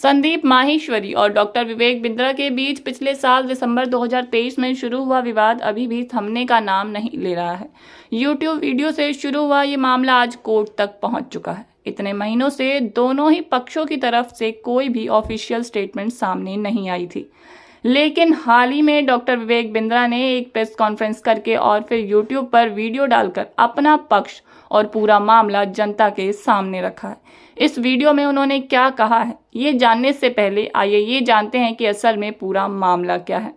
संदीप माहेश्वरी और डॉक्टर विवेक बिंद्रा के बीच पिछले साल दिसंबर 2023 में शुरू हुआ विवाद अभी भी थमने का नाम नहीं ले रहा है। यूट्यूब वीडियो से शुरू हुआ ये मामला आज कोर्ट तक पहुंच चुका है। इतने महीनों से दोनों ही पक्षों की तरफ से कोई भी ऑफिशियल स्टेटमेंट सामने नहीं आई थी, लेकिन हाल ही में डॉक्टर विवेक बिंद्रा ने एक प्रेस कॉन्फ्रेंस करके और फिर यूट्यूब पर वीडियो डालकर अपना पक्ष और पूरा मामला जनता के सामने रखा है। इस वीडियो में उन्होंने क्या कहा है, ये जानने से पहले आइए ये जानते हैं कि असल में पूरा मामला क्या है।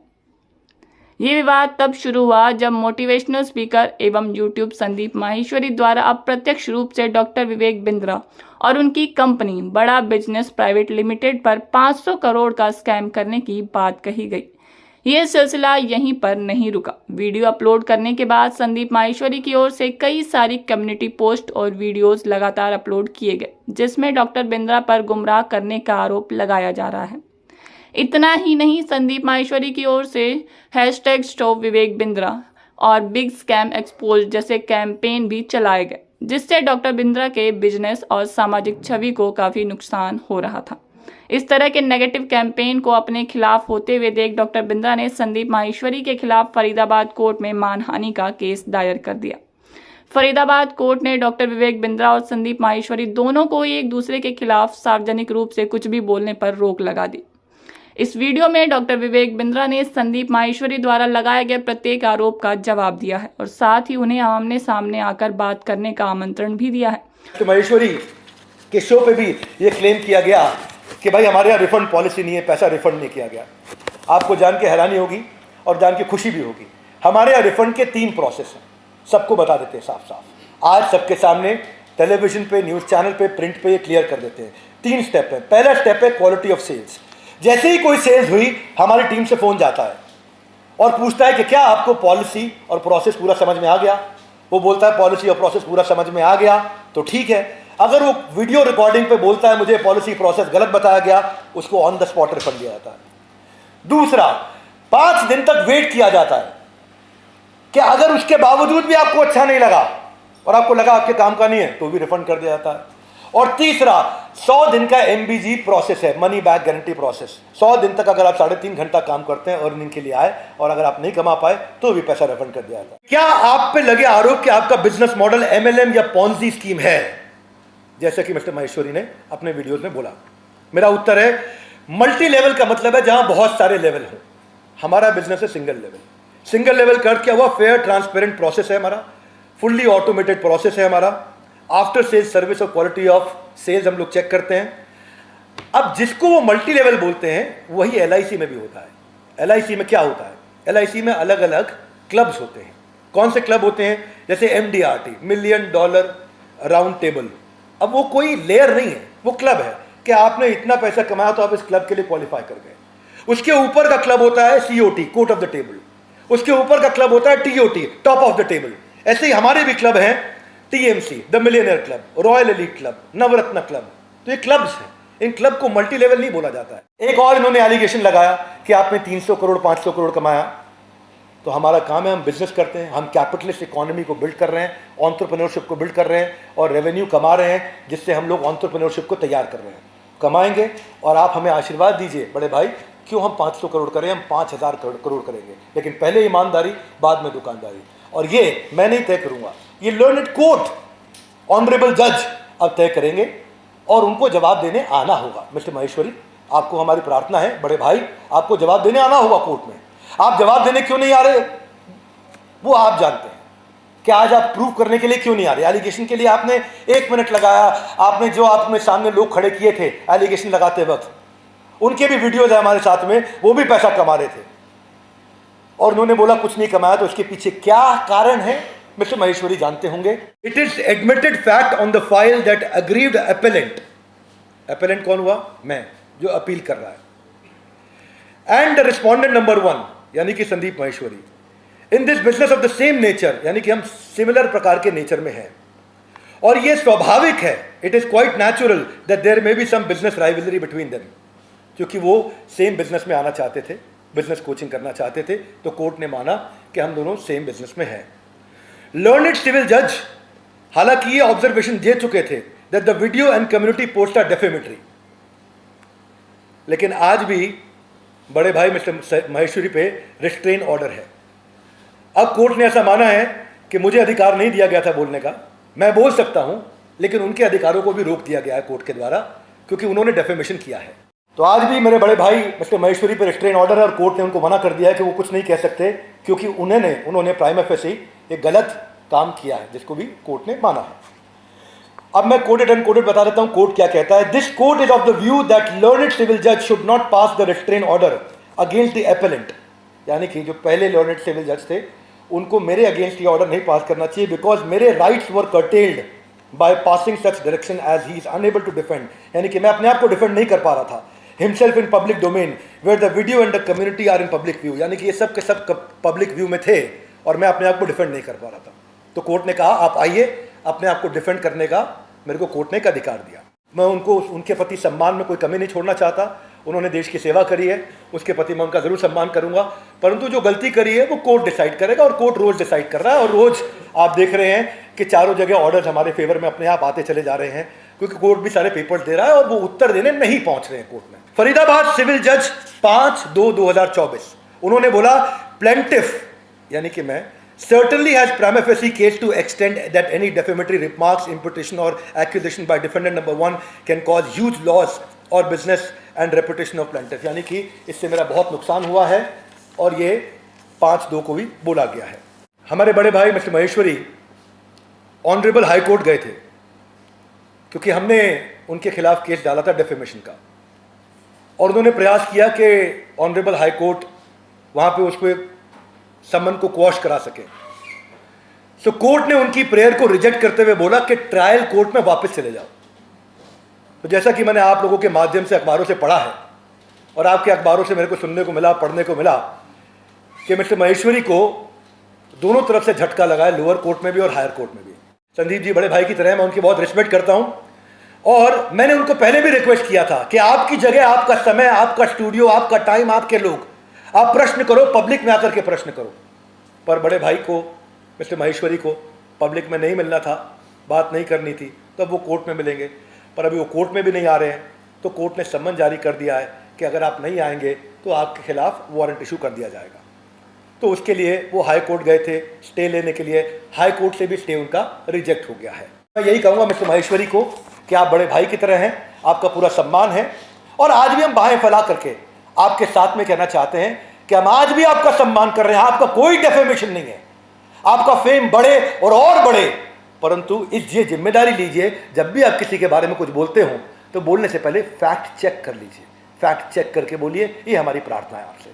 ये विवाद तब शुरू हुआ जब मोटिवेशनल स्पीकर एवं यूट्यूब संदीप माहेश्वरी द्वारा अप्रत्यक्ष रूप से डॉक्टर विवेक बिंद्रा और उनकी कंपनी बड़ा बिजनेस प्राइवेट लिमिटेड पर 500 करोड़ का स्कैम करने की बात कही गई। ये सिलसिला यहीं पर नहीं रुका। वीडियो अपलोड करने के बाद संदीप माहेश्वरी की ओर से कई सारी कम्युनिटी पोस्ट और वीडियोस लगातार अपलोड किए गए, जिसमें डॉक्टर बिंद्रा पर गुमराह करने का आरोप लगाया जा रहा है। इतना ही नहीं, संदीप माहेश्वरी की ओर से #स्टॉप विवेक बिंद्रा और बिग स्कैम एक्सपोज जैसे कैंपेन भी चलाए गए, जिससे डॉक्टर बिंद्रा के बिजनेस और सामाजिक छवि को काफ़ी नुकसान हो रहा था। इस तरह के नेगेटिव कैंपेन को अपने खिलाफ होते हुए देख डॉक्टर बिंद्रा ने संदीप माहेश्वरी के खिलाफ फरीदाबाद कोर्ट में मानहानि का केस दायर कर दिया। फरीदाबाद कोर्ट ने डॉक्टर विवेक बिंद्रा और संदीप माहेश्वरी दोनों को एक दूसरे के खिलाफ सार्वजनिक रूप से कुछ भी बोलने पर रोक लगा दी। इस वीडियो में डॉक्टर विवेक बिंद्रा ने संदीप माहेश्वरी द्वारा लगाए गए प्रत्येक आरोप का जवाब दिया है और साथ ही उन्हें आमने सामने आकर बात करने का आमंत्रण भी दिया है। तो माहेश्वरी के शो पे भी ये क्लेम किया गया कि भाई हमारे यहाँ रिफंड पॉलिसी नहीं है, पैसा रिफंड नहीं किया गया। आपको जान के हैरानी होगी और जान के खुशी भी होगी, हमारे यहाँ रिफंड के 3 प्रोसेस हैं। सबको बता देते हैं साफ साफ, आज सबके सामने टेलीविजन पे, न्यूज़ चैनल पे, प्रिंट पे ये क्लियर कर देते हैं। 3 स्टेप है। पहला स्टेप है क्वालिटी ऑफ सेल्स। जैसे ही कोई सेल्स हुई, हमारी टीम से फ़ोन जाता है और पूछता है कि क्या आपको पॉलिसी और प्रोसेस पूरा समझ में आ गया। वो बोलता है पॉलिसी और प्रोसेस पूरा समझ में आ गया तो ठीक है। अगर वो वीडियो रिकॉर्डिंग पे बोलता है मुझे पॉलिसी प्रोसेस गलत बताया गया, उसको ऑन द स्पॉट रिफंड दिया जाता है। दूसरा, 5 दिन तक वेट किया जाता है कि अगर उसके बावजूद भी आपको अच्छा नहीं लगा और आपको लगा आपके काम का नहीं है तो भी रिफंड कर दिया जाता है। और तीसरा, 100 दिन का MBG प्रोसेस है, मनी बैक गारंटी प्रोसेस। 100 दिन तक अगर आप 3.5 घंटा काम करते हैं, अर्निंग के लिए आए, और अगर आप नहीं कमा पाए तो भी पैसा रिफंड कर दिया जाता है। क्या आप पे लगे आरोप कि आपका बिजनेस मॉडल MLM या पॉन्जी स्कीम है, जैसे कि मिस्टर माहेश्वरी ने अपने वीडियोस में बोला? मेरा उत्तर है मल्टी लेवल का मतलब है जहां बहुत सारे लेवल हो। हमारा बिजनेस है सिंगल लेवल। सिंगल लेवल कर क्या हुआ? फेयर ट्रांसपेरेंट प्रोसेस है हमारा, फुल्ली ऑटोमेटेड प्रोसेस है हमारा। आफ्टर सेल्स सर्विस और क्वालिटी ऑफ सेल्स हम लोग चेक करते हैं। अब जिसको वो मल्टी लेवल बोलते हैं वही LIC में भी होता है। LIC में क्या होता है? LIC में अलग अलग क्लब्स होते हैं। कौन से क्लब होते हैं? जैसे MDRT, $1,000,000 राउंड टेबल। अब वो कोई लेयर नहीं है, वो क्लब है कि आपने इतना पैसा कमाया तो आप इस क्लब के लिए क्वालिफाई कर गए। उसके ऊपर का क्लब होता है COT, court of the table. उसके ऊपर का क्लब होता है TOT, top of the table. ऐसे ही हमारे भी क्लब हैं, TMC, the millionaire club, royal elite club, Navratna club. तो ये क्लब्स हैं, इन क्लब को मल्टी लेवल नहीं बोला जाता है। एक और इन्होंने एलिगेशन लगाया कि आपने 300 करोड़ 500 करोड़ कमाया। तो हमारा काम है, हम बिजनेस करते हैं, हम कैपिटलिस्ट इकोनॉमी को बिल्ड कर रहे हैं, एंटरप्रेन्योरशिप को बिल्ड कर रहे हैं और रेवेन्यू कमा रहे हैं, जिससे हम लोग एंटरप्रेन्योरशिप को तैयार कर रहे हैं। कमाएंगे और आप हमें आशीर्वाद दीजिए बड़े भाई, क्यों हम 500 करोड़ करें, हम 5000 करोड़ करेंगे, लेकिन पहले ईमानदारी, बाद में दुकानदारी। और ये मैं नहीं तय करूंगा, ये लर्नड कोर्ट, ऑनरेबल जज अब तय करेंगे और उनको जवाब देने आना होगा। मिस्टर माहेश्वरी, आपको हमारी प्रार्थना है, बड़े भाई आपको जवाब देने आना होगा कोर्ट में। आप जवाब देने क्यों नहीं आ रहे वो आप जानते हैं कि आज आप प्रूव करने के लिए क्यों नहीं आ रहे। एलिगेशन के लिए आपने 1 मिनट लगाया, आपने जो आपने सामने लोग खड़े किए थे एलिगेशन लगाते वक्त, उनके भी वीडियोज है हमारे साथ में, वो भी पैसा कमा रहे थे और उन्होंने बोला कुछ नहीं कमाया। तो उसके पीछे क्या कारण है मिस्टर माहेश्वरी जानते होंगे। It is admitted fact on the file that aggrieved appellant, appellant कौन हुआ? मैं, जो अपील कर रहा है, एंड रिस्पोंडेंट नंबर 1 यानी कि Sandeep Maheshwari, in this business of the same nature, यानी कि हम सिमिलर प्रकार के नेचर में हैं और यह स्वाभाविक है, it is quite natural that there may be some business rivalry between them, क्योंकि वो सेम बिजनेस में आना चाहते थे, बिजनेस कोचिंग करना चाहते थे, तो कोर्ट ने माना कि हम दोनों सेम बिजनेस में हैं। लर्नड सिविल जज हालांकि ये ऑब्जर्वेशन दे चुके थे that the video and community post are defamatory. लेकिन आज भी बड़े भाई मिस्टर महेश्वरी पे रिस्ट्रेन ऑर्डर है। अब कोर्ट ने ऐसा माना है कि मुझे अधिकार नहीं दिया गया था बोलने का, मैं बोल सकता हूं, लेकिन उनके अधिकारों को भी रोक दिया गया है कोर्ट के द्वारा, क्योंकि उन्होंने डेफेमेशन किया है। तो आज भी मेरे बड़े भाई मिस्टर महेश्वरी पर रिस्ट्रेन ऑर्डर है और कोर्ट ने उनको मना कर दिया है कि वो कुछ नहीं कह सकते, क्योंकि उन्होंने प्राइमा फेसी एक गलत काम किया है, जिसको भी कोर्ट ने माना है। अब मैं कोटेड अनकोटेड बता देता हूं कोर्ट क्या कहता है। This court is of the view that learned civil जज should not pass the restrain order against the appellant, यानी कि जो पहले लर्नेड सिविल जज थे उनको मेरे अगेंस्ट ये ऑर्डर नहीं पास करना चाहिए, बिकॉज मेरे rights were curtailed by passing such direction as he is unable to defend, यानी कि मैं अपने आप को डिफेंड नहीं कर पा रहा था। Himself in public domain where the video and the community are in public view, यानी कि ये सब के सब पब्लिक व्यू में थे और मैं अपने आप को डिफेंड नहीं कर पा रहा था। तो कोर्ट ने कहा आप आइए, अपने आप को डिफेंड करने का मेरे को कोर्ट ने एक अधिकार दिया। मैं उनके प्रति सम्मान में कोई कमी नहीं छोड़ना चाहता, उन्होंने देश की सेवा करी है, उसके प्रति मैं उनका जरूर सम्मान करूंगा, परंतु जो गलती करी है वो कोर्ट डिसाइड करेगा और कोर्ट रोज डिसाइड कर रहा है। और रोज आप देख रहे हैं कि चारों जगह ऑर्डर्स हमारे फेवर में अपने आप आते चले जा रहे हैं, क्योंकि कोर्ट भी सारे पेपर्स दे रहा है और वो उत्तर देने नहीं पहुंच रहे हैं कोर्ट में। फरीदाबाद सिविल जज 5/2/2024 उन्होंने बोला प्लेंटिफ यानी कि मैं certainly has prima facie case to extend that any defamatory remarks, imputation or accusation by defendant number 1 can cause huge loss or business and reputation of plaintiff, यानी कि इससे मेरा बहुत नुकसान हुआ है और ये 5/2 को भी बोला गया है। हमारे बड़े भाई mister Maheshwari honourable high court गए थे, क्योंकि हमने उनके खिलाफ केस डाला था डेफेमेशन का, और उन्होंने प्रयास किया कि ऑनरेबल हाई कोर्ट वहाँ पे उसको समन को क्वॉश करा सके। सो कोर्ट ने उनकी प्रेयर को रिजेक्ट करते हुए बोला कि ट्रायल कोर्ट में वापस चले जाओ। तो जैसा कि मैंने आप लोगों के माध्यम से अखबारों से पढ़ा है और आपके अखबारों से मेरे को सुनने को मिला, पढ़ने को मिला कि मिस्टर महेश्वरी को दोनों तरफ से झटका लगा है, लोअर कोर्ट में भी और हायर कोर्ट में भी। संदीप जी बड़े भाई की तरह मैं उनकी बहुत रिस्पेक्ट करता हूं, और मैंने उनको पहले भी रिक्वेस्ट किया था कि आपकी जगह, आपका समय, आपका स्टूडियो, आपका टाइम, आपके लोग, आप प्रश्न करो, पब्लिक में आकर के प्रश्न करो। पर बड़े भाई को, मिस्टर महेश्वरी को पब्लिक में नहीं मिलना था, बात नहीं करनी थी, तो अब वो कोर्ट में मिलेंगे। पर अभी वो कोर्ट में भी नहीं आ रहे हैं, तो कोर्ट ने सम्मन जारी कर दिया है कि अगर आप नहीं आएंगे तो आपके खिलाफ वारंट इशू कर दिया जाएगा। तो उसके लिए वो हाई कोर्ट गए थे स्टे लेने के लिए, हाई कोर्ट से भी स्टे उनका रिजेक्ट हो गया है। मैं यही कहूँगा मिस्टर महेश्वरी को कि आप बड़े भाई की तरह हैं, आपका पूरा सम्मान है, और आज भी हम बाहें फैला करके आपके साथ में कहना चाहते हैं कि हम आज भी आपका सम्मान कर रहे हैं। आपका कोई डेफेमेशन नहीं है, आपका फेम बढ़े और बढ़े, परंतु ये जिम्मेदारी लीजिए, जब भी आप किसी के बारे में कुछ बोलते हो तो बोलने से पहले फैक्ट चेक कर लीजिए, फैक्ट चेक करके बोलिए। ये हमारी प्रार्थना है आपसे।